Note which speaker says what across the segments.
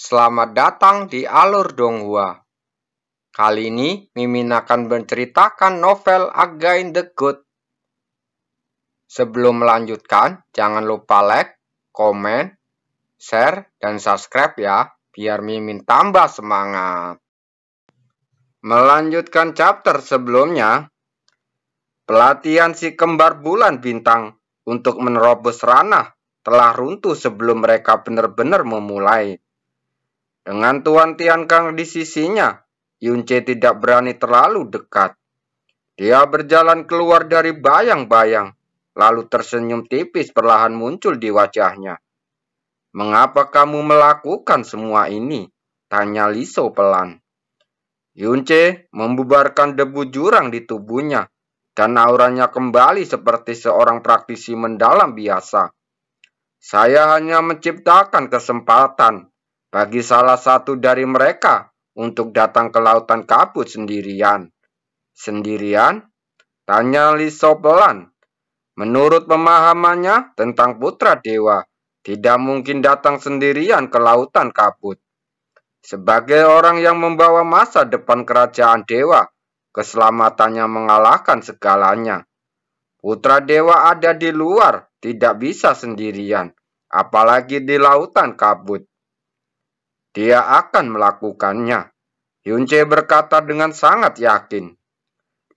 Speaker 1: Selamat datang di Alur Donghua. Kali ini Mimin akan menceritakan novel Again the Good. Sebelum melanjutkan, jangan lupa like, komen, share, dan subscribe ya, biar Mimin tambah semangat. Melanjutkan chapter sebelumnya, pelatihan si kembar bulan bintang untuk menerobos ranah telah runtuh sebelum mereka benar-benar memulai. Dengan Tuan Tian Kang di sisinya, Yunce tidak berani terlalu dekat. Dia berjalan keluar dari bayang-bayang, lalu tersenyum tipis perlahan muncul di wajahnya. "Mengapa kamu melakukan semua ini?" tanya Liso pelan. Yunce membubarkan debu jurang di tubuhnya, dan auranya kembali seperti seorang praktisi mendalam biasa. "Saya hanya menciptakan kesempatan bagi salah satu dari mereka untuk datang ke lautan kabut sendirian." "Sendirian?" tanya Liso pelan. Menurut pemahamannya tentang putra dewa, tidak mungkin datang sendirian ke lautan kabut. Sebagai orang yang membawa masa depan kerajaan dewa, keselamatannya mengalahkan segalanya. Putra dewa ada di luar, tidak bisa sendirian, apalagi di lautan kabut. Dia akan melakukannya, Yunce berkata dengan sangat yakin.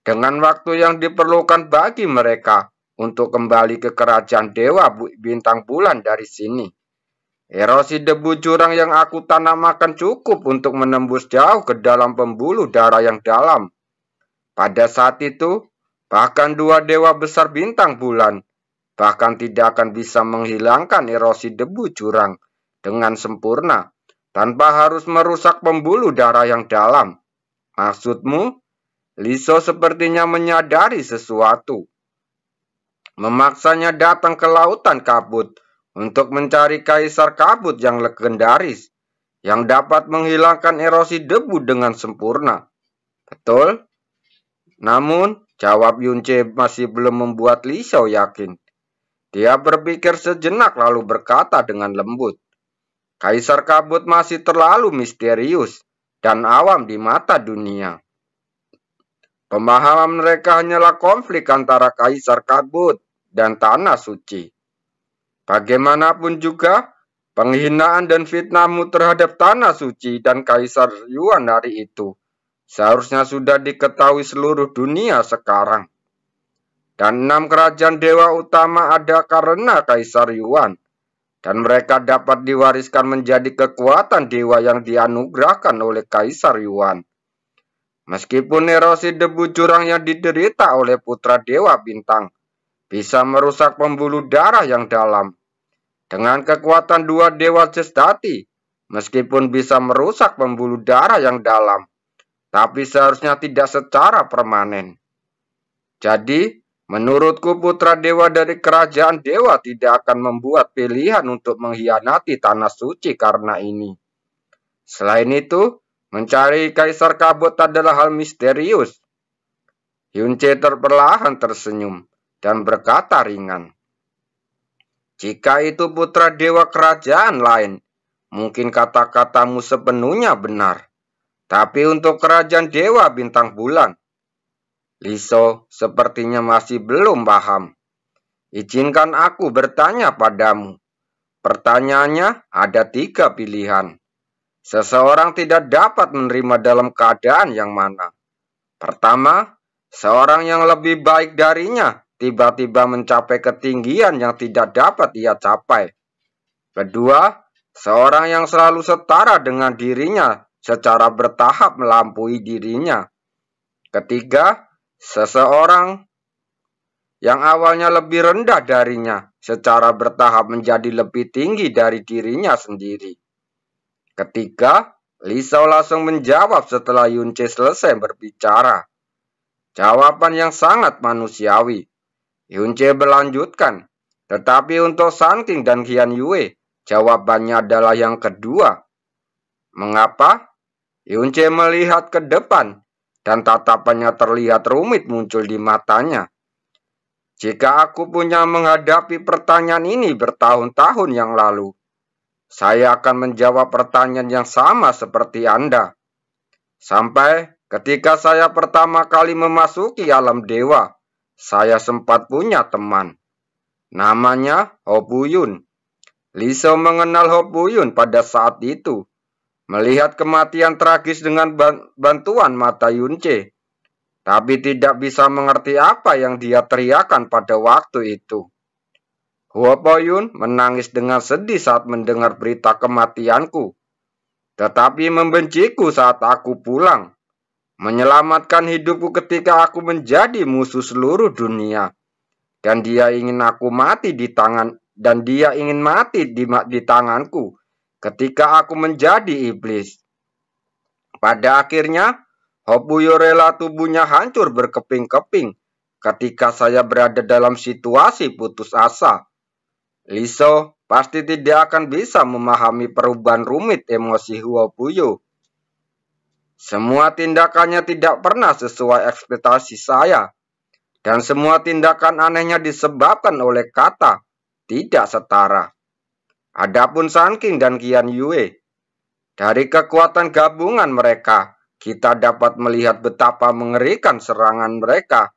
Speaker 1: Dengan waktu yang diperlukan bagi mereka untuk kembali ke kerajaan dewa bintang bulan dari sini. Erosi debu jurang yang aku tanamakan cukup untuk menembus jauh ke dalam pembuluh darah yang dalam. Pada saat itu, bahkan dua dewa besar bintang bulan bahkan tidak akan bisa menghilangkan erosi debu jurang dengan sempurna tanpa harus merusak pembuluh darah yang dalam. "Maksudmu?" Liso sepertinya menyadari sesuatu. Memaksanya datang ke lautan kabut untuk mencari kaisar kabut yang legendaris, yang dapat menghilangkan erosi debu dengan sempurna. "Betul?" Namun, jawab Yunce masih belum membuat Liso yakin. Dia berpikir sejenak lalu berkata dengan lembut, "Kaisar kabut masih terlalu misterius dan awam di mata dunia. Pemahaman mereka hanyalah konflik antara kaisar kabut dan tanah suci. Bagaimanapun juga, penghinaan dan fitnahmu terhadap tanah suci dan kaisar Yuan hari itu seharusnya sudah diketahui seluruh dunia sekarang. Dan 6 kerajaan dewa utama ada karena kaisar Yuan, dan mereka dapat diwariskan menjadi kekuatan dewa yang dianugerahkan oleh kaisar Yuan. Meskipun erosi debu jurang yang diderita oleh putra dewa bintang bisa merusak pembuluh darah yang dalam, dengan kekuatan dua dewa sejati, meskipun bisa merusak pembuluh darah yang dalam, tapi seharusnya tidak secara permanen. Jadi, menurutku putra dewa dari kerajaan dewa tidak akan membuat pilihan untuk mengkhianati tanah suci karena ini. Selain itu, mencari kaisar kabut adalah hal misterius." Yunce perlahan tersenyum dan berkata ringan, "Jika itu putra dewa kerajaan lain, mungkin kata-katamu sepenuhnya benar. Tapi untuk kerajaan dewa bintang bulan." Liso sepertinya masih belum paham. "Izinkan aku bertanya padamu." Pertanyaannya ada 3 pilihan. Seseorang tidak dapat menerima dalam keadaan yang mana. Pertama, seorang yang lebih baik darinya tiba-tiba mencapai ketinggian yang tidak dapat ia capai. Kedua, seorang yang selalu setara dengan dirinya secara bertahap melampaui dirinya. Ketiga, seseorang yang awalnya lebih rendah darinya secara bertahap menjadi lebih tinggi dari dirinya sendiri. Ketika Liso langsung menjawab setelah Yunce selesai berbicara. Jawaban yang sangat manusiawi. Yunce berlanjutkan, "Tetapi untuk Santing dan Qian Yue, jawabannya adalah yang kedua." "Mengapa?" Yunce melihat ke depan, dan tatapannya terlihat rumit muncul di matanya. "Jika aku punya menghadapi pertanyaan ini bertahun-tahun yang lalu, saya akan menjawab pertanyaan yang sama seperti Anda. Sampai ketika saya pertama kali memasuki alam dewa, saya sempat punya teman. Namanya Hopuyun. Liso mengenal Hopuyun pada saat itu. Melihat kematian tragis dengan bantuan mata Yunce. Tapi tidak bisa mengerti apa yang dia teriakan pada waktu itu. Hopuyun menangis dengan sedih saat mendengar berita kematianku. Tetapi membenciku saat aku pulang. Menyelamatkan hidupku ketika aku menjadi musuh seluruh dunia. Dan dia ingin aku mati di tanganku ketika aku menjadi iblis. Pada akhirnya, Hopuyun rela tubuhnya hancur berkeping-keping ketika saya berada dalam situasi putus asa. Liso pasti tidak akan bisa memahami perubahan rumit emosi Hopuyun. Semua tindakannya tidak pernah sesuai ekspektasi saya. Dan semua tindakan anehnya disebabkan oleh kata tidak setara. Adapun Sun King dan Qian Yue, dari kekuatan gabungan mereka, kita dapat melihat betapa mengerikan serangan mereka.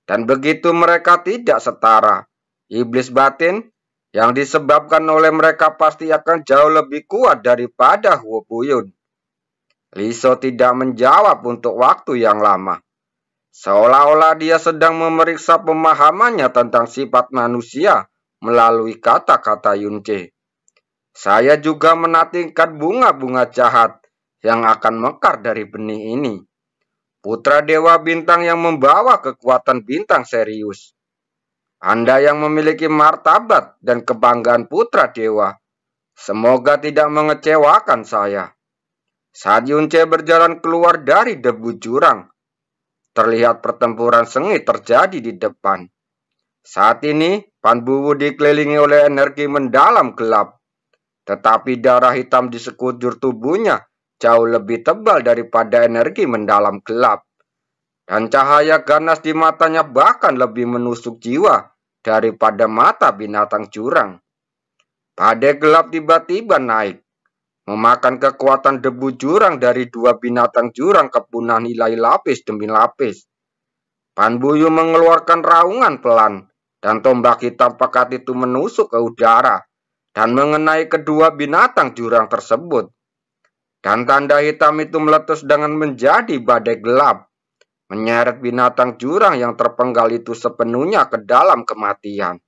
Speaker 1: Dan begitu mereka tidak setara, iblis batin yang disebabkan oleh mereka pasti akan jauh lebih kuat daripada Hopuyun. Liso tidak menjawab untuk waktu yang lama. Seolah-olah dia sedang memeriksa pemahamannya tentang sifat manusia melalui kata-kata Yunce. Saya juga menantikan bunga-bunga jahat yang akan mekar dari benih ini. Putra Dewa Bintang yang membawa kekuatan bintang serius. Anda yang memiliki martabat dan kebanggaan putra dewa, semoga tidak mengecewakan saya. Saat Yunce berjalan keluar dari debu jurang, terlihat pertempuran sengit terjadi di depan. Saat ini, Pan Buwu dikelilingi oleh energi mendalam gelap. Tetapi darah hitam di sekujur tubuhnya jauh lebih tebal daripada energi mendalam gelap. Dan cahaya ganas di matanya bahkan lebih menusuk jiwa daripada mata binatang jurang. Badai gelap tiba-tiba naik, memakan kekuatan debu jurang dari dua binatang jurang kepunahan nilai lapis demi lapis. Pan Buwu mengeluarkan raungan pelan, dan tombak hitam pekat itu menusuk ke udara, dan mengenai kedua binatang jurang tersebut. Dan tanda hitam itu meletus dengan menjadi badai gelap, menyeret binatang jurang yang terpenggal itu sepenuhnya ke dalam kematian.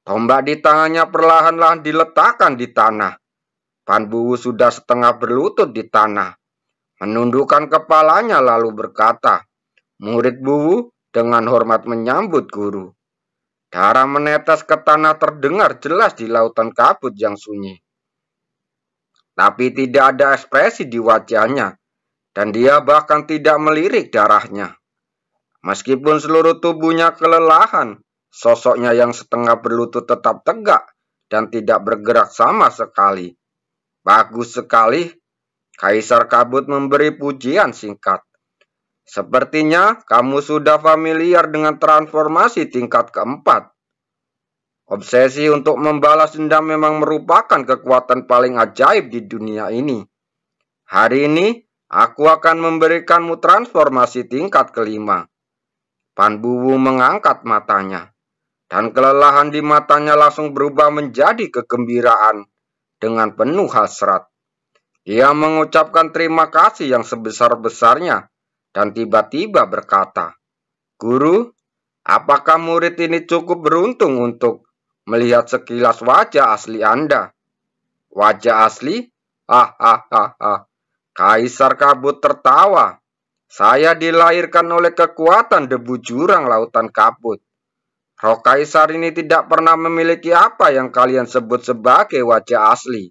Speaker 1: Tombak di tangannya perlahan-lahan diletakkan di tanah. Pan Buwu sudah setengah berlutut di tanah, menundukkan kepalanya lalu berkata, "Murid Buwu dengan hormat menyambut guru." Darah menetes ke tanah terdengar jelas di lautan kabut yang sunyi. Tapi tidak ada ekspresi di wajahnya, dan dia bahkan tidak melirik darahnya. Meskipun seluruh tubuhnya kelelahan, sosoknya yang setengah berlutut tetap tegak dan tidak bergerak sama sekali. Bagus sekali, Kaisar Kabut memberi pujian singkat. Sepertinya kamu sudah familiar dengan transformasi tingkat keempat. Obsesi untuk membalas dendam memang merupakan kekuatan paling ajaib di dunia ini. Hari ini, aku akan memberikanmu transformasi tingkat kelima. Pan Buwu mengangkat matanya, dan kelelahan di matanya langsung berubah menjadi kegembiraan dengan penuh hasrat. Ia mengucapkan terima kasih yang sebesar-besarnya, dan tiba-tiba berkata, "Guru, apakah murid ini cukup beruntung untuk melihat sekilas wajah asli Anda?" "Wajah asli? Hahaha." Kaisar Kabut tertawa. "Saya dilahirkan oleh kekuatan debu jurang lautan kabut. Roh Kaisar ini tidak pernah memiliki apa yang kalian sebut sebagai wajah asli.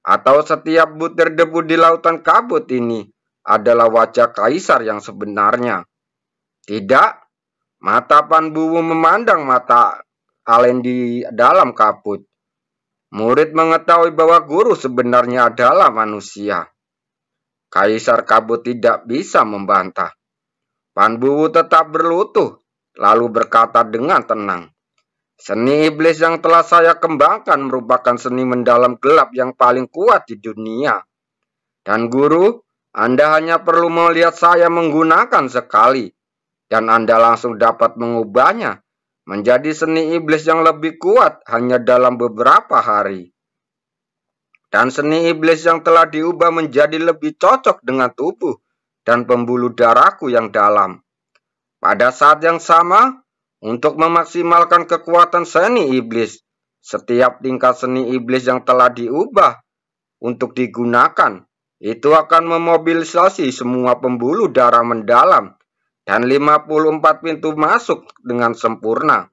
Speaker 1: Atau setiap butir debu di lautan kabut ini adalah wajah Kaisar yang sebenarnya." "Tidak." Mata Pan Buwu memandang mata Alen di dalam kabut. Murid mengetahui bahwa guru sebenarnya adalah manusia. Kaisar Kabut tidak bisa membantah. Pan Buwu tetap berlutut, lalu berkata dengan tenang, Seni iblis yang telah saya kembangkan merupakan seni mendalam gelap yang paling kuat di dunia. Dan guru, Anda hanya perlu melihat saya menggunakan sekali, dan Anda langsung dapat mengubahnya menjadi seni iblis yang lebih kuat hanya dalam beberapa hari. Dan seni iblis yang telah diubah menjadi lebih cocok dengan tubuh dan pembuluh darahku yang dalam. Pada saat yang sama, untuk memaksimalkan kekuatan seni iblis, setiap tingkat seni iblis yang telah diubah untuk digunakan, itu akan memobilisasi semua pembuluh darah mendalam dan 54 pintu masuk dengan sempurna.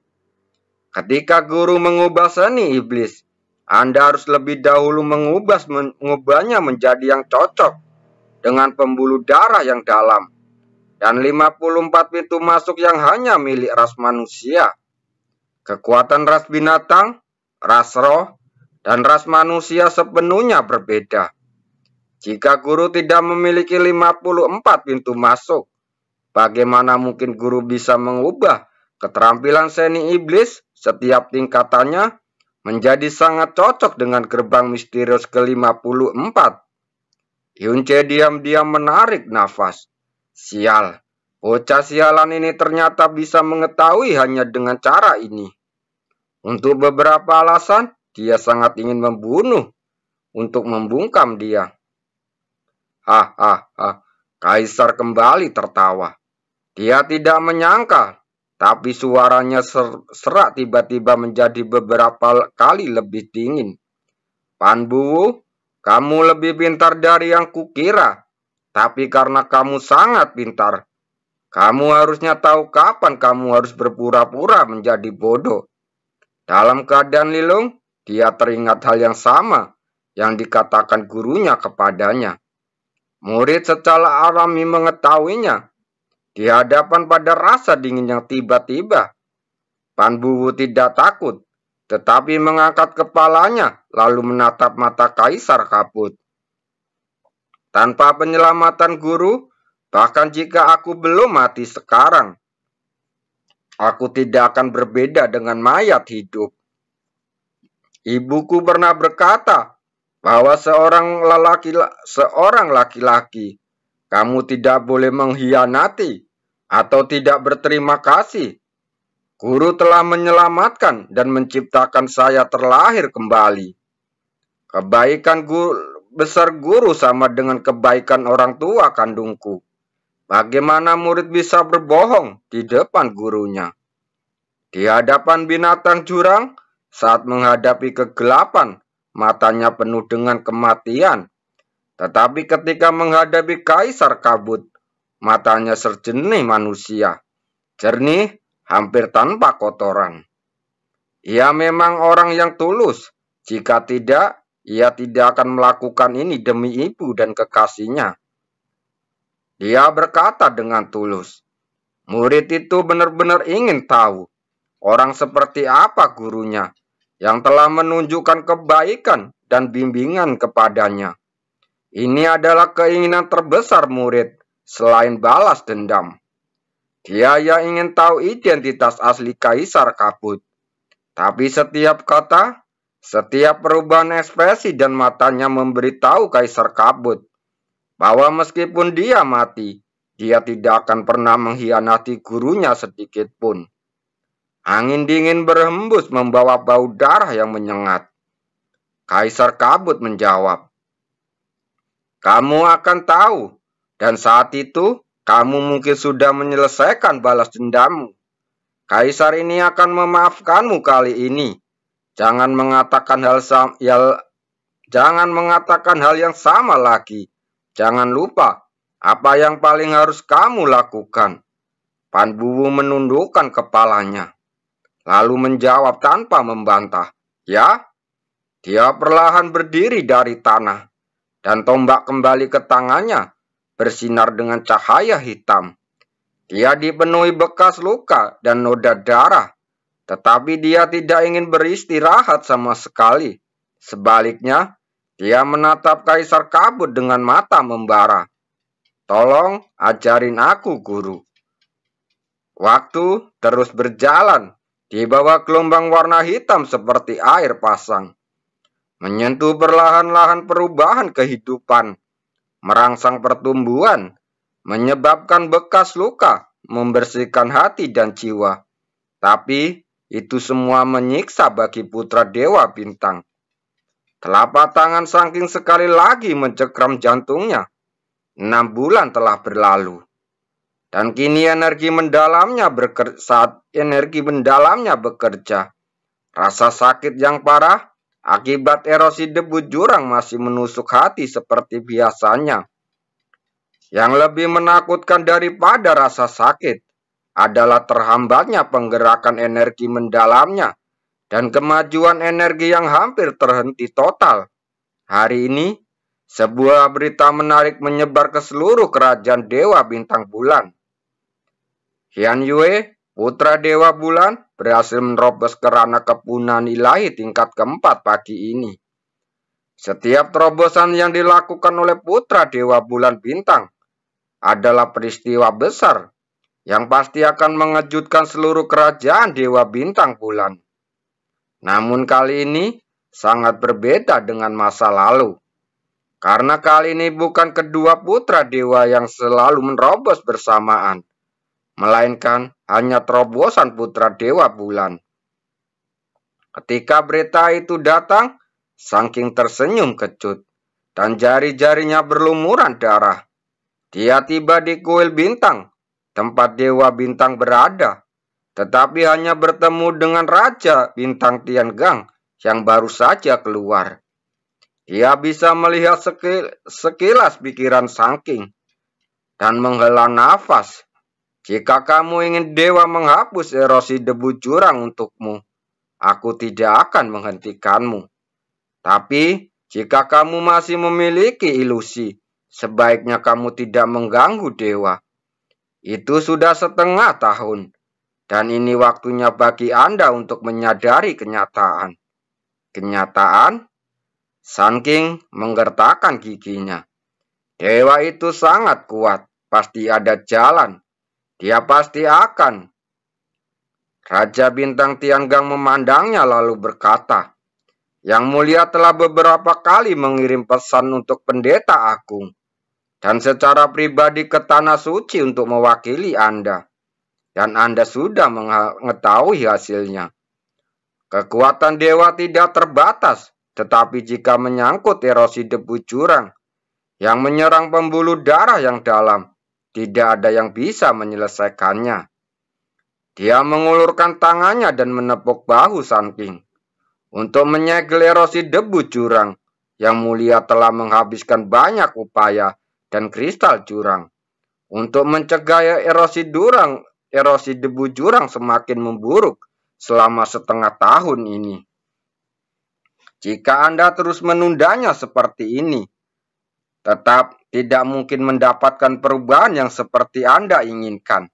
Speaker 1: Ketika guru mengubah seni iblis, Anda harus lebih dahulu mengubahnya menjadi yang cocok dengan pembuluh darah yang dalam dan 54 pintu masuk yang hanya milik ras manusia. Kekuatan ras binatang, ras roh, dan ras manusia sepenuhnya berbeda. Jika guru tidak memiliki 54 pintu masuk, bagaimana mungkin guru bisa mengubah keterampilan seni iblis setiap tingkatannya menjadi sangat cocok dengan gerbang misterius ke-54? Yunce diam-diam menarik nafas. Sial, bocah sialan ini ternyata bisa mengetahui hanya dengan cara ini. Untuk beberapa alasan, dia sangat ingin membunuh untuk membungkam dia. Hahaha, Kaisar kembali tertawa. Dia tidak menyangka, tapi suaranya serak tiba-tiba menjadi beberapa kali lebih dingin. Pan Bu, kamu lebih pintar dari yang kukira. Tapi karena kamu sangat pintar, kamu harusnya tahu kapan kamu harus berpura-pura menjadi bodoh. Dalam keadaan linglung, dia teringat hal yang sama yang dikatakan gurunya kepadanya. Murid secara alami mengetahuinya. Di hadapan pada rasa dingin yang tiba-tiba, Pan Bu tidak takut, tetapi mengangkat kepalanya lalu menatap mata Kaisar Kabut. Tanpa penyelamatan guru, bahkan jika aku belum mati sekarang, aku tidak akan berbeda dengan mayat hidup. Ibuku pernah berkata bahwa seorang laki-laki, kamu tidak boleh mengkhianati atau tidak berterima kasih. Guru telah menyelamatkan dan menciptakan saya terlahir kembali. Kebaikan besar guru sama dengan kebaikan orang tua kandungku. Bagaimana murid bisa berbohong di depan gurunya? Di hadapan binatang jurang, saat menghadapi kegelapan, matanya penuh dengan kematian. Tetapi ketika menghadapi Kaisar Kabut, matanya sejernih manusia. Jernih, hampir tanpa kotoran. Ia memang orang yang tulus. Jika tidak, ia tidak akan melakukan ini demi ibu dan kekasihnya. Dia berkata dengan tulus. Murid itu benar-benar ingin tahu orang seperti apa gurunya yang telah menunjukkan kebaikan dan bimbingan kepadanya. Ini adalah keinginan terbesar murid selain balas dendam. Dia yang ingin tahu identitas asli Kaisar Kabut. Tapi setiap kata, setiap perubahan ekspresi dan matanya memberitahu Kaisar Kabut bahwa meskipun dia mati, dia tidak akan pernah mengkhianati gurunya sedikit pun. Angin dingin berhembus membawa bau darah yang menyengat. Kaisar Kabut menjawab, kamu akan tahu, dan saat itu kamu mungkin sudah menyelesaikan balas dendammu. Kaisar ini akan memaafkanmu kali ini. Jangan mengatakan hal yang sama lagi. Jangan lupa apa yang paling harus kamu lakukan. Pan Bu menundukkan kepalanya, lalu menjawab tanpa membantah. Ya, dia perlahan berdiri dari tanah, dan tombak kembali ke tangannya, bersinar dengan cahaya hitam. Dia dipenuhi bekas luka dan noda darah, tetapi dia tidak ingin beristirahat sama sekali. Sebaliknya, dia menatap Kaisar Kabut dengan mata membara. Tolong ajarin aku, guru. Waktu terus berjalan. di bawah gelombang warna hitam seperti air pasang, menyentuh perlahan-lahan perubahan kehidupan, merangsang pertumbuhan, menyebabkan bekas luka, membersihkan hati dan jiwa. Tapi itu semua menyiksa bagi putra Dewa Bintang. Telapak tangan saking sekali lagi mencekram jantungnya. 6 bulan telah berlalu. Dan kini saat energi mendalamnya bekerja, rasa sakit yang parah akibat erosi debu jurang masih menusuk hati seperti biasanya. Yang lebih menakutkan daripada rasa sakit adalah terhambatnya penggerakan energi mendalamnya dan kemajuan energi yang hampir terhenti total. Hari ini, sebuah berita menarik menyebar ke seluruh kerajaan Dewa Bintang Bulan. Xian Yue, putra Dewa Bulan, berhasil menerobos kerana kepunahan ilahi tingkat keempat pagi ini. Setiap terobosan yang dilakukan oleh putra Dewa Bulan Bintang adalah peristiwa besar yang pasti akan mengejutkan seluruh kerajaan Dewa Bintang Bulan. Namun kali ini sangat berbeda dengan masa lalu. Karena kali ini bukan kedua putra dewa yang selalu menerobos bersamaan, melainkan hanya terobosan putra Dewa Bulan. Ketika berita itu datang, saking tersenyum kecut dan jari-jarinya berlumuran darah, dia tiba di kuil bintang, tempat Dewa Bintang berada, tetapi hanya bertemu dengan Raja Bintang Tiangang yang baru saja keluar. Dia bisa melihat sekilas pikiran Sangking dan menghela nafas. Jika kamu ingin dewa menghapus erosi debu jurang untukmu, aku tidak akan menghentikanmu. Tapi jika kamu masih memiliki ilusi, sebaiknya kamu tidak mengganggu dewa. Itu sudah setengah tahun. Dan ini waktunya bagi Anda untuk menyadari kenyataan. Kenyataan? Sangking menggertakkan giginya. Dewa itu sangat kuat. Pasti ada jalan. Dia pasti akan. Raja Bintang Tiangang memandangnya lalu berkata, Yang Mulia telah beberapa kali mengirim pesan untuk pendeta agung. Dan secara pribadi ke Tanah Suci untuk mewakili Anda. Dan Anda sudah mengetahui hasilnya. Kekuatan dewa tidak terbatas, tetapi jika menyangkut erosi debu jurang yang menyerang pembuluh darah yang dalam, tidak ada yang bisa menyelesaikannya. Dia mengulurkan tangannya dan menepuk bahu Sangking. Untuk menyegel erosi debu jurang, Yang Mulia telah menghabiskan banyak upaya dan kristal jurang. Untuk mencegah erosi debu jurang semakin memburuk selama setengah tahun ini. Jika Anda terus menundanya seperti ini, tetap tidak mungkin mendapatkan perubahan yang seperti Anda inginkan.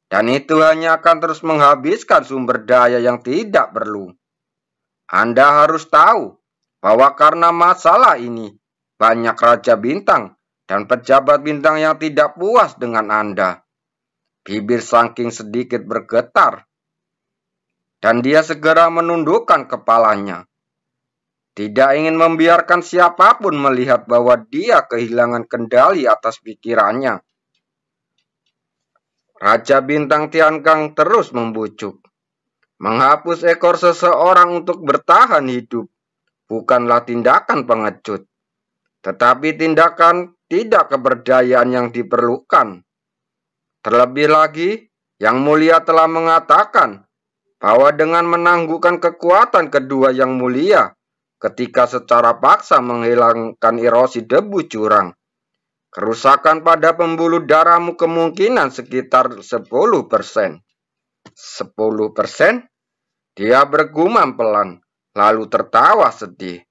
Speaker 1: Dan itu hanya akan terus menghabiskan sumber daya yang tidak perlu. Anda harus tahu bahwa karena masalah ini, banyak Raja Bintang dan pejabat bintang yang tidak puas dengan Anda. Bibir Sangking sedikit bergetar, dan dia segera menundukkan kepalanya. Tidak ingin membiarkan siapapun melihat bahwa dia kehilangan kendali atas pikirannya. Raja Bintang Tiangang terus membujuk. Menghapus ekor seseorang untuk bertahan hidup bukanlah tindakan pengecut, tetapi tindakan tidak keberdayaan yang diperlukan. Terlebih lagi, Yang Mulia telah mengatakan bahwa dengan menangguhkan kekuatan kedua Yang Mulia ketika secara paksa menghilangkan erosi debu jurang, kerusakan pada pembuluh darahmu kemungkinan sekitar 10%. 10%? Dia bergumam pelan, lalu tertawa sedih.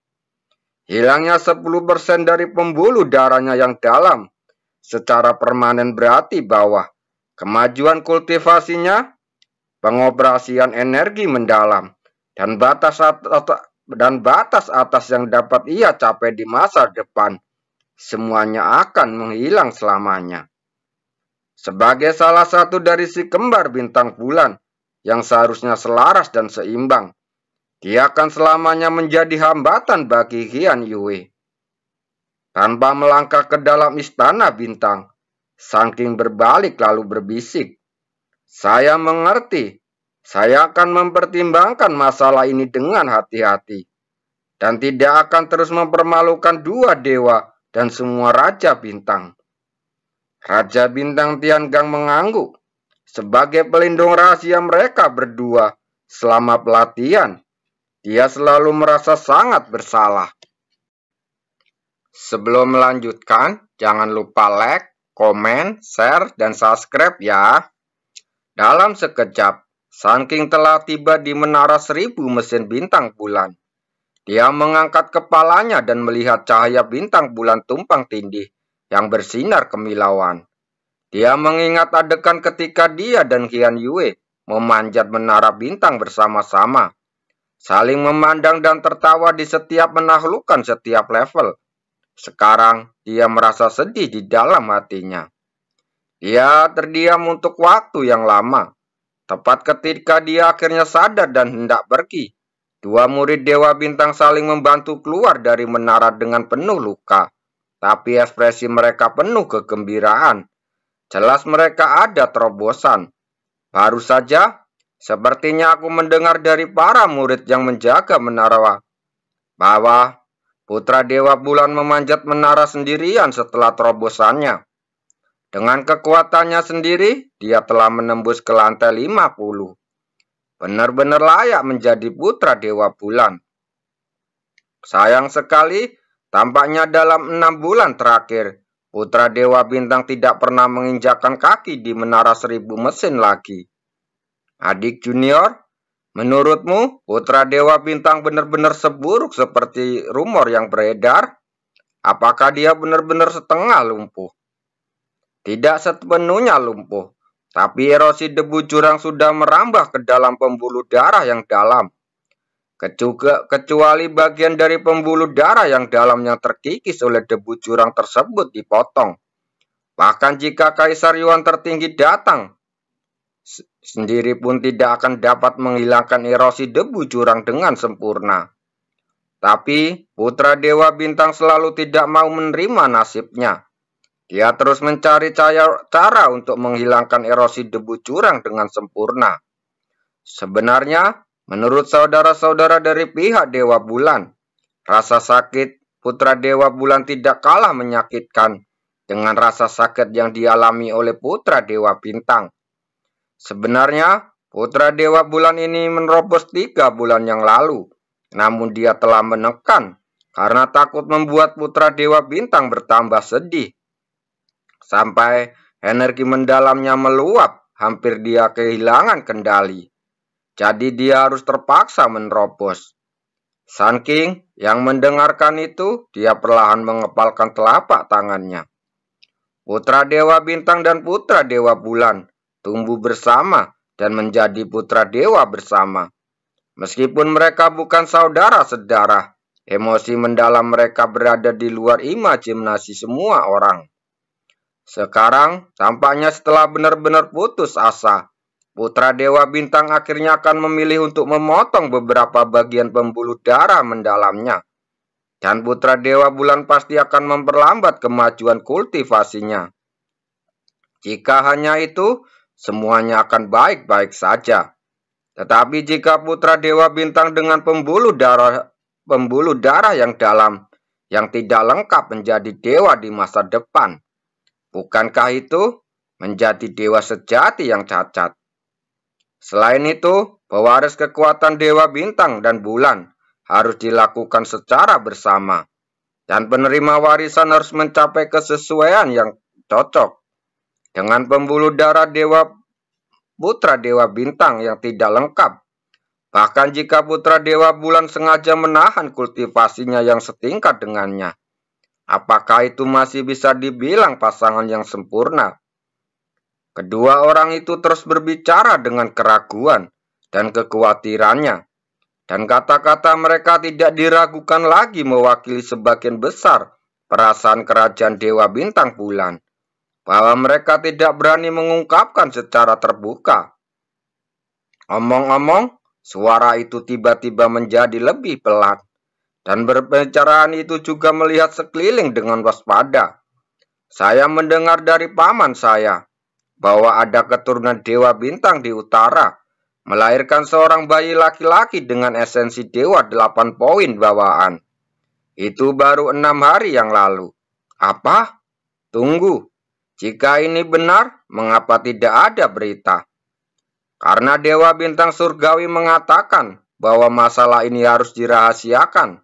Speaker 1: Hilangnya 10% dari pembuluh darahnya yang dalam secara permanen berarti bahwa kemajuan kultivasinya, pengoperasian energi mendalam, dan batas atas yang dapat ia capai di masa depan, semuanya akan menghilang selamanya. Sebagai salah satu dari si kembar bintang bulan yang seharusnya selaras dan seimbang. Dia akan selamanya menjadi hambatan bagi Qian Yue. Tanpa melangkah ke dalam istana bintang, Sun King berbalik lalu berbisik, "Saya mengerti. Saya akan mempertimbangkan masalah ini dengan hati-hati, dan tidak akan terus mempermalukan dua dewa dan semua Raja Bintang." Raja Bintang Tiangang mengangguk. Sebagai pelindung rahasia mereka berdua selama pelatihan, dia selalu merasa sangat bersalah. Sebelum melanjutkan, jangan lupa like, komen, share, dan subscribe ya. Dalam sekejap, Sun King telah tiba di menara 1000 mesin bintang bulan. Dia mengangkat kepalanya dan melihat cahaya bintang bulan tumpang tindih yang bersinar kemilauan. Dia mengingat adegan ketika dia dan Qian Yue memanjat menara bintang bersama-sama, saling memandang dan tertawa di setiap menaklukkan setiap level. Sekarang dia merasa sedih di dalam hatinya. Dia terdiam untuk waktu yang lama. Tepat ketika dia akhirnya sadar dan hendak pergi, dua murid Dewa Bintang saling membantu keluar dari menara dengan penuh luka. Tapi ekspresi mereka penuh kegembiraan. Jelas mereka ada terobosan. Baru saja, sepertinya aku mendengar dari para murid yang menjaga menara bahwa Putra Dewa Bulan memanjat menara sendirian setelah terobosannya. Dengan kekuatannya sendiri, dia telah menembus ke lantai 50. Benar-benar layak menjadi Putra Dewa Bulan. Sayang sekali, tampaknya dalam 6 bulan terakhir, Putra Dewa Bintang tidak pernah menginjakkan kaki di menara 1000 mesin lagi. Adik junior, menurutmu Putra Dewa Bintang benar-benar seburuk seperti rumor yang beredar? Apakah dia benar-benar setengah lumpuh? Tidak sepenuhnya lumpuh, tapi erosi debu jurang sudah merambah ke dalam pembuluh darah yang dalam. Kecuali bagian dari pembuluh darah yang dalam yang terkikis oleh debu jurang tersebut dipotong. Bahkan jika Kaisar Yuan tertinggi datang, sendiri pun tidak akan dapat menghilangkan erosi debu jurang dengan sempurna. Tapi Putra Dewa Bintang selalu tidak mau menerima nasibnya. Dia terus mencari cara untuk menghilangkan erosi debu jurang dengan sempurna. Sebenarnya, menurut saudara-saudara dari pihak Dewa Bulan, rasa sakit Putra Dewa Bulan tidak kalah menyakitkan dengan rasa sakit yang dialami oleh Putra Dewa Bintang. Sebenarnya, Putra Dewa Bulan ini menerobos 3 bulan yang lalu, namun dia telah menekan karena takut membuat Putra Dewa Bintang bertambah sedih. Sampai energi mendalamnya meluap, hampir dia kehilangan kendali. Jadi dia harus terpaksa menerobos. Sun King yang mendengarkan itu, dia perlahan mengepalkan telapak tangannya. Putra Dewa Bintang dan Putra Dewa Bulan tumbuh bersama dan menjadi putra dewa bersama. Meskipun mereka bukan saudara sedarah, emosi mendalam mereka berada di luar imajinasi semua orang. Sekarang, tampaknya setelah benar-benar putus asa, Putra Dewa Bintang akhirnya akan memilih untuk memotong beberapa bagian pembuluh darah mendalamnya. Dan Putra Dewa Bulan pasti akan memperlambat kemajuan kultivasinya. Jika hanya itu, semuanya akan baik-baik saja. Tetapi jika Putra Dewa Bintang dengan pembuluh darah yang dalam, yang tidak lengkap menjadi dewa di masa depan, bukankah itu menjadi dewa sejati yang cacat? Selain itu, pewaris kekuatan Dewa Bintang dan Bulan harus dilakukan secara bersama, dan penerima warisan harus mencapai kesesuaian yang cocok. Dengan pembuluh darah Putra Dewa Bintang yang tidak lengkap, bahkan jika Putra Dewa Bulan sengaja menahan kultivasinya yang setingkat dengannya, apakah itu masih bisa dibilang pasangan yang sempurna? Kedua orang itu terus berbicara dengan keraguan dan kekhawatirannya, dan kata-kata mereka tidak diragukan lagi mewakili sebagian besar perasaan kerajaan Dewa Bintang Bulan, bahwa mereka tidak berani mengungkapkan secara terbuka. Omong-omong, suara itu tiba-tiba menjadi lebih pelan, dan berbicaraan itu juga melihat sekeliling dengan waspada. Saya mendengar dari paman saya bahwa ada keturunan Dewa Bintang di utara, melahirkan seorang bayi laki-laki dengan esensi Dewa 8 poin bawaan. Itu baru 6 hari yang lalu. Apa? Tunggu. Jika ini benar, mengapa tidak ada berita? Karena Dewa Bintang Surgawi mengatakan bahwa masalah ini harus dirahasiakan.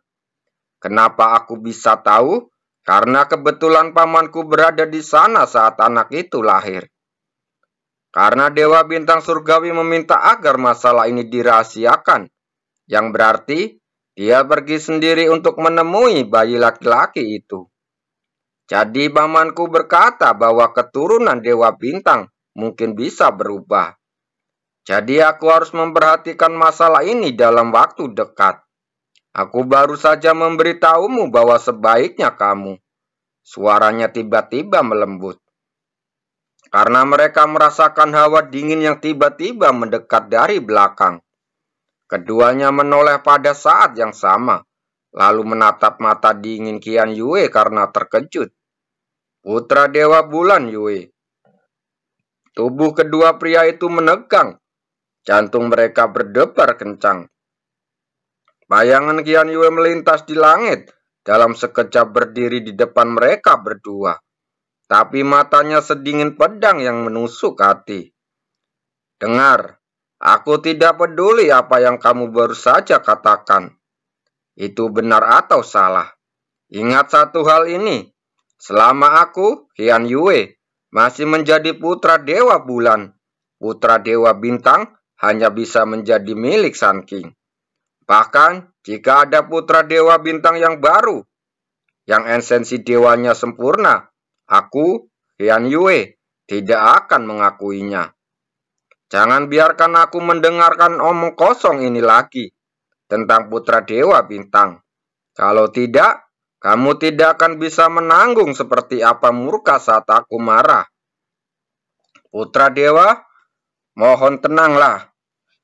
Speaker 1: Kenapa aku bisa tahu? Karena kebetulan pamanku berada di sana saat anak itu lahir. Karena Dewa Bintang Surgawi meminta agar masalah ini dirahasiakan, yang berarti dia pergi sendiri untuk menemui bayi laki-laki itu. Jadi pamanku berkata bahwa keturunan Dewa Bintang mungkin bisa berubah. Jadi aku harus memperhatikan masalah ini dalam waktu dekat. Aku baru saja memberitahumu bahwa sebaiknya kamu. Suaranya tiba-tiba melembut. Karena mereka merasakan hawa dingin yang tiba-tiba mendekat dari belakang. Keduanya menoleh pada saat yang sama, lalu menatap mata dingin Qian Yue karena terkejut. Putra Dewa Bulan Yue. Tubuh kedua pria itu menegang. Jantung mereka berdebar kencang. Bayangan Qian Yue melintas di langit, dalam sekejap berdiri di depan mereka berdua. Tapi matanya sedingin pedang yang menusuk hati. Dengar, aku tidak peduli apa yang kamu baru saja katakan. Itu benar atau salah. Ingat satu hal ini. Selama aku, Qian Yue, masih menjadi putra Dewa Bulan, putra Dewa Bintang hanya bisa menjadi milik Sun King. Bahkan, jika ada putra Dewa Bintang yang baru, yang esensi dewanya sempurna, aku, Qian Yue, tidak akan mengakuinya. Jangan biarkan aku mendengarkan omong kosong ini lagi tentang putra Dewa Bintang. Kalau tidak, kamu tidak akan bisa menanggung seperti apa murka saat aku marah. Putra Dewa, mohon tenanglah.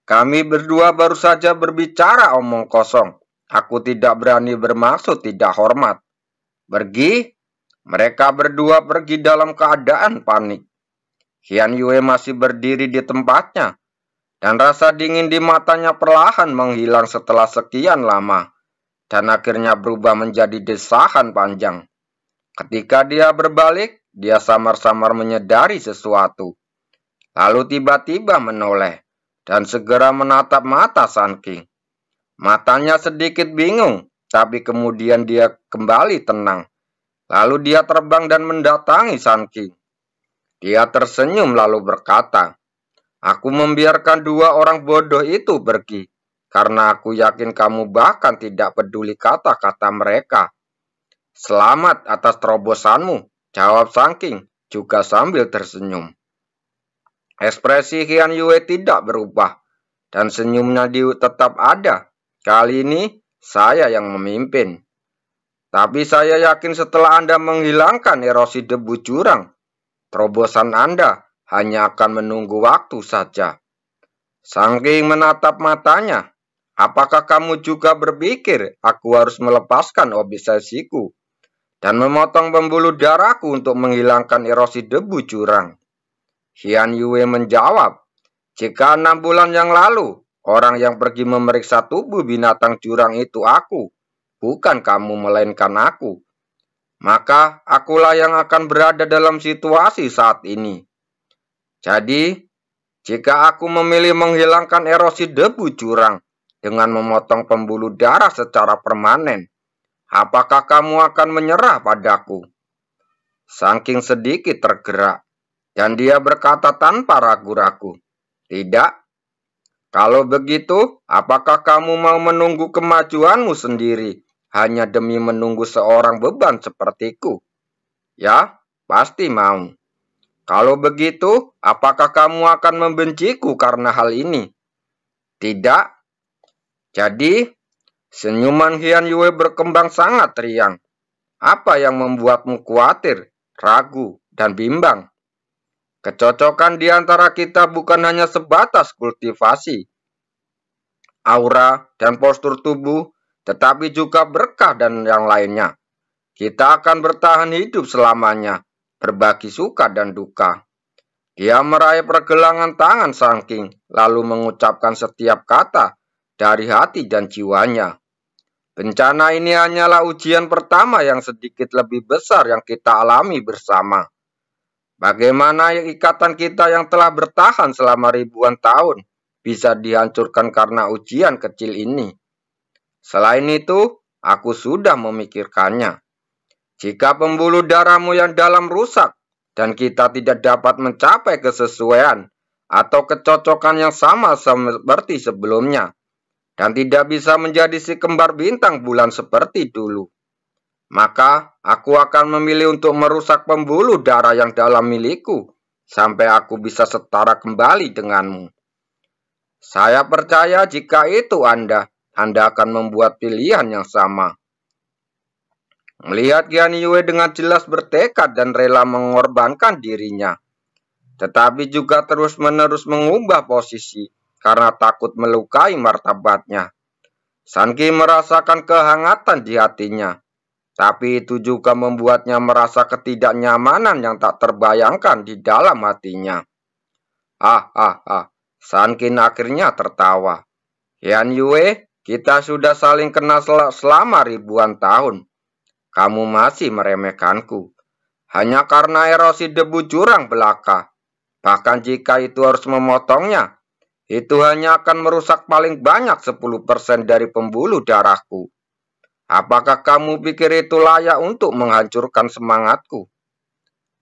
Speaker 1: Kami berdua baru saja berbicara omong kosong. Aku tidak berani bermaksud tidak hormat. Pergi, mereka berdua pergi dalam keadaan panik. Qian Yue masih berdiri di tempatnya, dan rasa dingin di matanya perlahan menghilang setelah sekian lama, dan akhirnya berubah menjadi desahan panjang. Ketika dia berbalik, dia samar-samar menyadari sesuatu. Lalu tiba-tiba menoleh dan segera menatap mata Sun King. Matanya sedikit bingung, tapi kemudian dia kembali tenang. Lalu dia terbang dan mendatangi Sun King. Dia tersenyum lalu berkata, "Aku membiarkan dua orang bodoh itu pergi, karena aku yakin kamu bahkan tidak peduli kata-kata mereka." "Selamat atas terobosanmu," jawab Sun King, juga sambil tersenyum. Ekspresi Qian Yue tidak berubah, dan senyumnya tetap ada. Kali ini, saya yang memimpin. Tapi saya yakin setelah Anda menghilangkan erosi debu jurang, terobosan Anda hanya akan menunggu waktu saja. Sun King menatap matanya. Apakah kamu juga berpikir aku harus melepaskan obsesiku dan memotong pembuluh darahku untuk menghilangkan erosi debu jurang? Qian Yue menjawab, "Jika 6 bulan yang lalu, orang yang pergi memeriksa tubuh binatang jurang itu aku, bukan kamu melainkan aku, maka akulah yang akan berada dalam situasi saat ini. Jadi, jika aku memilih menghilangkan erosi debu jurang dengan memotong pembuluh darah secara permanen, apakah kamu akan menyerah padaku?" Saking sedikit tergerak, dan dia berkata tanpa ragu-ragu, "Tidak. Kalau begitu, apakah kamu mau menunggu kemajuanmu sendiri hanya demi menunggu seorang beban sepertiku?" "Ya, pasti mau." "Kalau begitu, apakah kamu akan membenciku karena hal ini?" "Tidak." Jadi, senyuman Qian Yue berkembang sangat riang. "Apa yang membuatmu khawatir, ragu, dan bimbang?" Kecocokan di antara kita bukan hanya sebatas kultivasi, aura, dan postur tubuh, tetapi juga berkah dan yang lainnya. Kita akan bertahan hidup selamanya, berbagi suka dan duka. Dia meraih pergelangan tangan Sun-King, lalu mengucapkan setiap kata dari hati dan jiwanya. Bencana ini hanyalah ujian pertama yang sedikit lebih besar yang kita alami bersama. Bagaimana ikatan kita yang telah bertahan selama ribuan tahun bisa dihancurkan karena ujian kecil ini? Selain itu, aku sudah memikirkannya. Jika pembuluh darahmu yang dalam rusak, dan kita tidak dapat mencapai kesesuaian atau kecocokan yang sama seperti sebelumnya, dan tidak bisa menjadi si kembar bintang bulan seperti dulu, maka aku akan memilih untuk merusak pembuluh darah yang dalam milikku, sampai aku bisa setara kembali denganmu. Saya percaya jika itu Anda akan membuat pilihan yang sama. Melihat Qian Yue dengan jelas bertekad dan rela mengorbankan dirinya, tetapi juga terus-menerus mengubah posisi karena takut melukai martabatnya. Sun-King merasakan kehangatan di hatinya, tapi itu juga membuatnya merasa ketidaknyamanan yang tak terbayangkan di dalam hatinya. Sun-King akhirnya tertawa. Qian Yue, kita sudah saling kenal selama ribuan tahun. Kamu masih meremehkanku hanya karena erosi debu jurang belaka. Bahkan jika itu harus memotongnya, itu hanya akan merusak paling banyak 10% dari pembuluh darahku. Apakah kamu pikir itu layak untuk menghancurkan semangatku?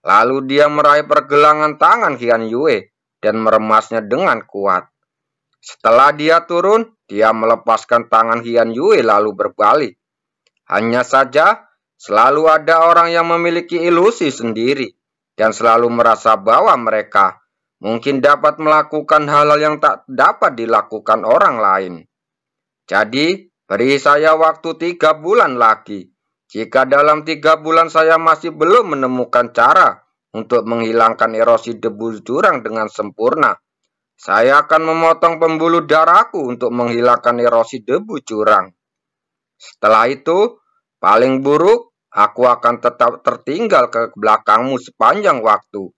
Speaker 1: Lalu dia meraih pergelangan tangan Qian Yue dan meremasnya dengan kuat. Setelah dia turun, dia melepaskan tangan Qian Yue lalu berbalik. Hanya saja, selalu ada orang yang memiliki ilusi sendiri dan selalu merasa bahwa mereka mungkin dapat melakukan hal-hal yang tak dapat dilakukan orang lain. Jadi, beri saya waktu 3 bulan lagi. Jika dalam 3 bulan saya masih belum menemukan cara untuk menghilangkan erosi debu jurang dengan sempurna, saya akan memotong pembuluh darahku untuk menghilangkan erosi debu jurang. Setelah itu, paling buruk, aku akan tetap tertinggal ke belakangmu sepanjang waktu.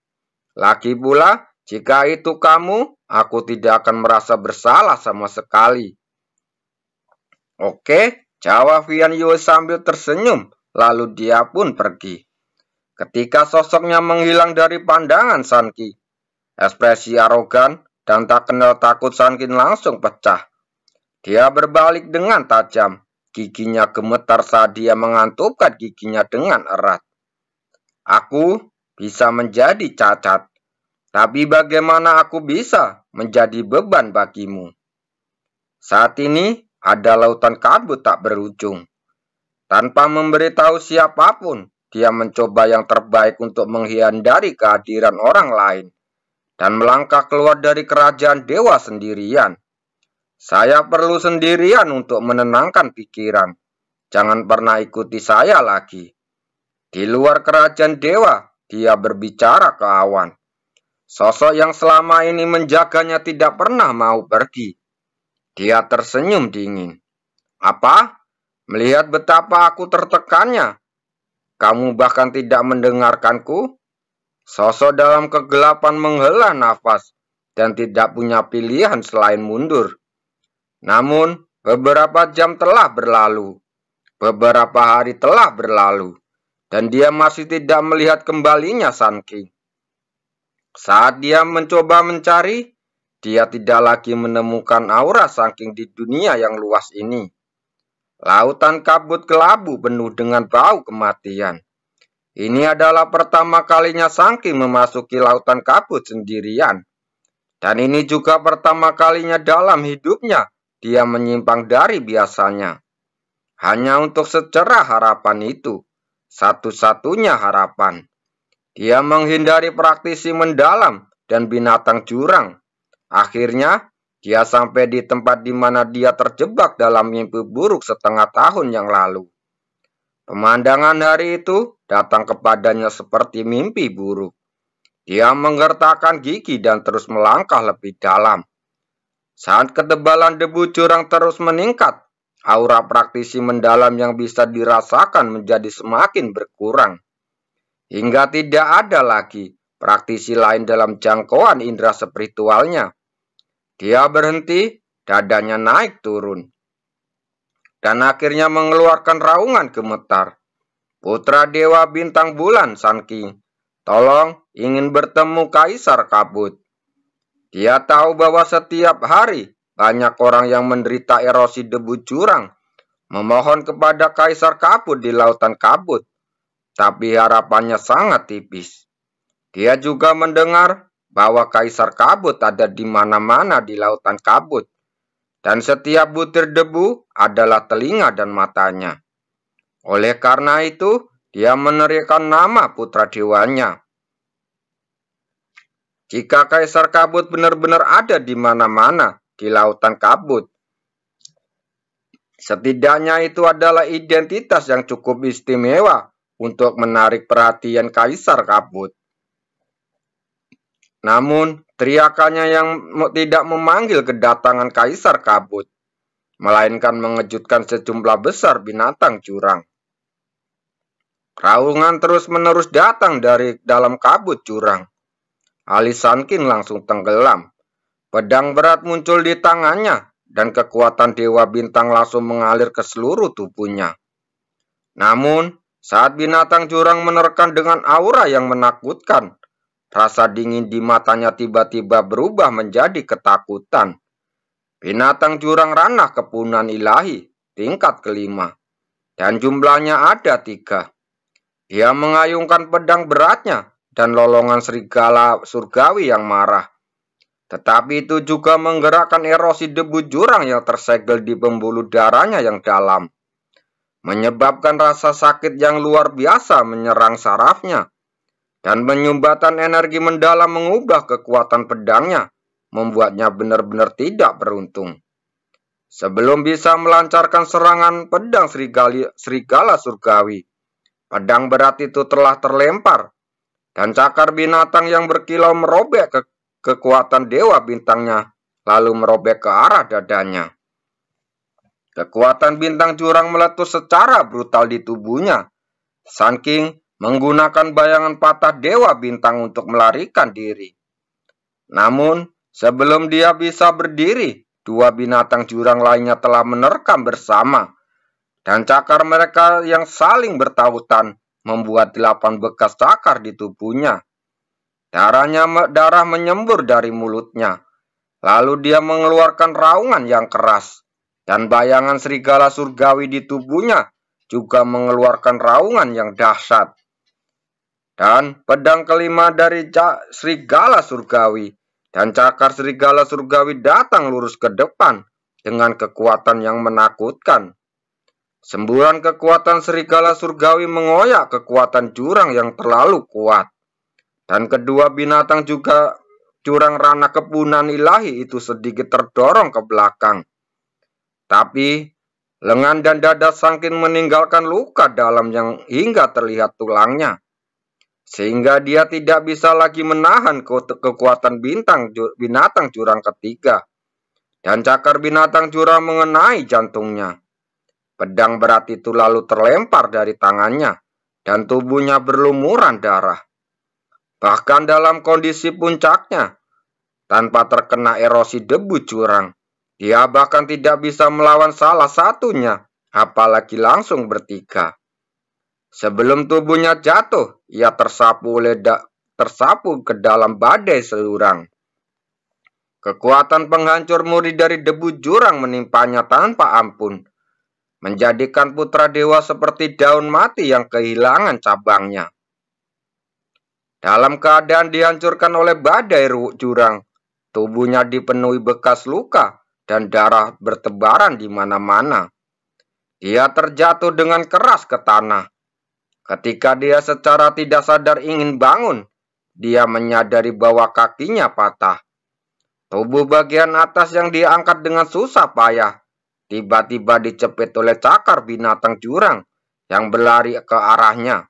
Speaker 1: Lagi pula, jika itu kamu, aku tidak akan merasa bersalah sama sekali. Oke, jawab Qian Yue sambil tersenyum, lalu dia pun pergi. Ketika sosoknya menghilang dari pandangan Sun-King, ekspresi arogan dan tak kenal takut Sun-King langsung pecah. Dia berbalik dengan tajam. Giginya gemetar saat dia mengantupkan giginya dengan erat. Aku bisa menjadi cacat, tapi bagaimana aku bisa menjadi beban bagimu? Saat ini ada lautan kabut tak berujung. Tanpa memberitahu siapapun, dia mencoba yang terbaik untuk menghindari kehadiran orang lain dan melangkah keluar dari kerajaan dewa sendirian. Saya perlu sendirian untuk menenangkan pikiran. Jangan pernah ikuti saya lagi. Di luar kerajaan dewa, dia berbicara ke awan. Sosok yang selama ini menjaganya tidak pernah mau pergi. Dia tersenyum dingin. Apa? Melihat betapa aku tertekannya, kamu bahkan tidak mendengarkanku? Sosok dalam kegelapan menghela nafas dan tidak punya pilihan selain mundur. Namun, beberapa jam telah berlalu, beberapa hari telah berlalu, dan dia masih tidak melihat kembalinya Sun-King. Saat dia mencoba mencari, dia tidak lagi menemukan aura Sun-King di dunia yang luas ini. Lautan kabut kelabu penuh dengan bau kematian. Ini adalah pertama kalinya Sun-King memasuki lautan kabut sendirian. Dan ini juga pertama kalinya dalam hidupnya dia menyimpang dari biasanya. Hanya untuk secerah harapan itu, satu-satunya harapan. Dia menghindari praktisi mendalam dan binatang jurang. Akhirnya, dia sampai di tempat di mana dia terjebak dalam mimpi buruk setengah tahun yang lalu. Pemandangan hari itu datang kepadanya seperti mimpi buruk. Dia menggertakkan gigi dan terus melangkah lebih dalam. Saat ketebalan debu jurang terus meningkat, aura praktisi mendalam yang bisa dirasakan menjadi semakin berkurang. Hingga tidak ada lagi praktisi lain dalam jangkauan indera spiritualnya. Dia berhenti, dadanya naik turun. Dan akhirnya mengeluarkan raungan gemetar. Putra Dewa Bintang Bulan Sanki, tolong, ingin bertemu Kaisar Kabut. Dia tahu bahwa setiap hari banyak orang yang menderita erosi debu jurang, memohon kepada Kaisar Kabut di lautan kabut, tapi harapannya sangat tipis. Dia juga mendengar bahwa Kaisar Kabut ada di mana-mana di lautan kabut, dan setiap butir debu adalah telinga dan matanya. Oleh karena itu, dia meneriakkan nama putra dewanya. Jika Kaisar Kabut benar-benar ada di mana-mana di lautan kabut, setidaknya itu adalah identitas yang cukup istimewa untuk menarik perhatian Kaisar Kabut. Namun, teriakannya yang tidak memanggil kedatangan Kaisar Kabut, melainkan mengejutkan sejumlah besar binatang jurang. Raungan terus-menerus datang dari dalam kabut jurang. Alis Sankin langsung tenggelam. Pedang berat muncul di tangannya, dan kekuatan Dewa Bintang langsung mengalir ke seluruh tubuhnya. Namun, saat binatang jurang menerkam dengan aura yang menakutkan, rasa dingin di matanya tiba-tiba berubah menjadi ketakutan. Binatang jurang ranah kepunahan ilahi, tingkat kelima, dan jumlahnya ada 3. Dia mengayunkan pedang beratnya dan lolongan serigala surgawi yang marah. Tetapi itu juga menggerakkan erosi debu jurang yang tersegel di pembuluh darahnya yang dalam, menyebabkan rasa sakit yang luar biasa menyerang sarafnya, dan penyumbatan energi mendalam mengubah kekuatan pedangnya, membuatnya benar-benar tidak beruntung. Sebelum bisa melancarkan serangan pedang serigala surgawi, pedang berat itu telah terlempar, dan cakar binatang yang berkilau merobek ke kekuatan Dewa Bintangnya, lalu merobek ke arah dadanya. Kekuatan bintang jurang meletus secara brutal di tubuhnya. Sun King menggunakan bayangan patah Dewa Bintang untuk melarikan diri. Namun, sebelum dia bisa berdiri, 2 binatang jurang lainnya telah menerkam bersama, dan cakar mereka yang saling bertautan membuat 8 bekas cakar di tubuhnya. Darah menyembur dari mulutnya. Lalu dia mengeluarkan raungan yang keras, dan bayangan serigala surgawi di tubuhnya juga mengeluarkan raungan yang dahsyat. Dan pedang kelima dari serigala surgawi dan cakar serigala surgawi datang lurus ke depan dengan kekuatan yang menakutkan. Semburan kekuatan serigala surgawi mengoyak kekuatan jurang yang terlalu kuat. Dan kedua binatang juga jurang ranah kepunahan ilahi itu sedikit terdorong ke belakang. Tapi, lengan dan dada Sangkin meninggalkan luka dalam yang hingga terlihat tulangnya. Sehingga dia tidak bisa lagi menahan kekuatan binatang jurang ketiga. Dan cakar binatang jurang mengenai jantungnya. Pedang berat itu lalu terlempar dari tangannya, dan tubuhnya berlumuran darah. Bahkan dalam kondisi puncaknya, tanpa terkena erosi debu jurang, dia bahkan tidak bisa melawan salah satunya, apalagi langsung bertiga. Sebelum tubuhnya jatuh, ia tersapu ke dalam badai jurang. Kekuatan penghancur muri dari debu jurang menimpanya tanpa ampun, menjadikan putra dewa seperti daun mati yang kehilangan cabangnya. Dalam keadaan dihancurkan oleh badai jurang, tubuhnya dipenuhi bekas luka dan darah bertebaran di mana-mana. Dia terjatuh dengan keras ke tanah. Ketika dia secara tidak sadar ingin bangun, dia menyadari bahwa kakinya patah. Tubuh bagian atas yang diangkat dengan susah payah tiba-tiba dicepit oleh cakar binatang jurang yang berlari ke arahnya.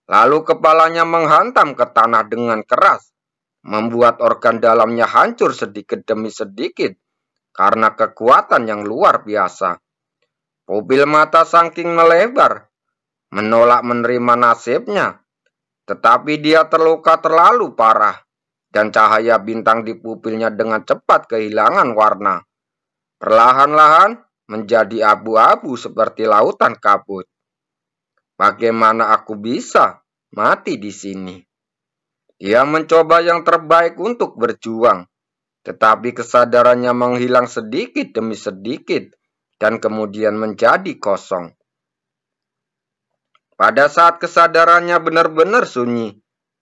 Speaker 1: Lalu kepalanya menghantam ke tanah dengan keras, membuat organ dalamnya hancur sedikit demi sedikit karena kekuatan yang luar biasa. Pupil mata saking melebar, menolak menerima nasibnya, tetapi dia terluka terlalu parah, dan cahaya bintang di pupilnya dengan cepat kehilangan warna. Perlahan-lahan menjadi abu-abu seperti lautan kabut. Bagaimana aku bisa mati di sini? Dia mencoba yang terbaik untuk berjuang, tetapi kesadarannya menghilang sedikit demi sedikit dan kemudian menjadi kosong. Pada saat kesadarannya benar-benar sunyi,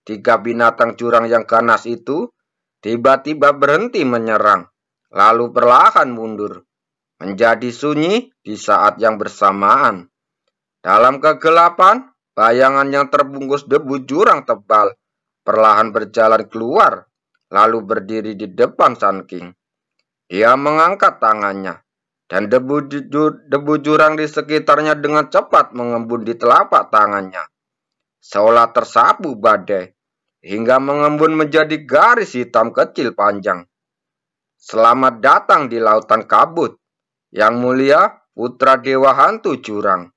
Speaker 1: 3 binatang jurang yang ganas itu tiba-tiba berhenti menyerang, lalu perlahan mundur, menjadi sunyi di saat yang bersamaan. Dalam kegelapan, bayangan yang terbungkus debu jurang tebal perlahan berjalan keluar, lalu berdiri di depan Sun King. Dia mengangkat tangannya, dan debu jurang di sekitarnya dengan cepat mengembun di telapak tangannya, seolah tersapu badai, hingga mengembun menjadi garis hitam kecil panjang. Selamat datang di lautan kabut, yang mulia putra dewa hantu jurang.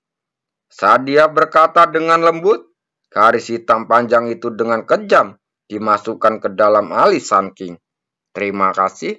Speaker 1: Saat dia berkata dengan lembut, garis hitam panjang itu dengan kejam dimasukkan ke dalam alis Sun King. Terima kasih.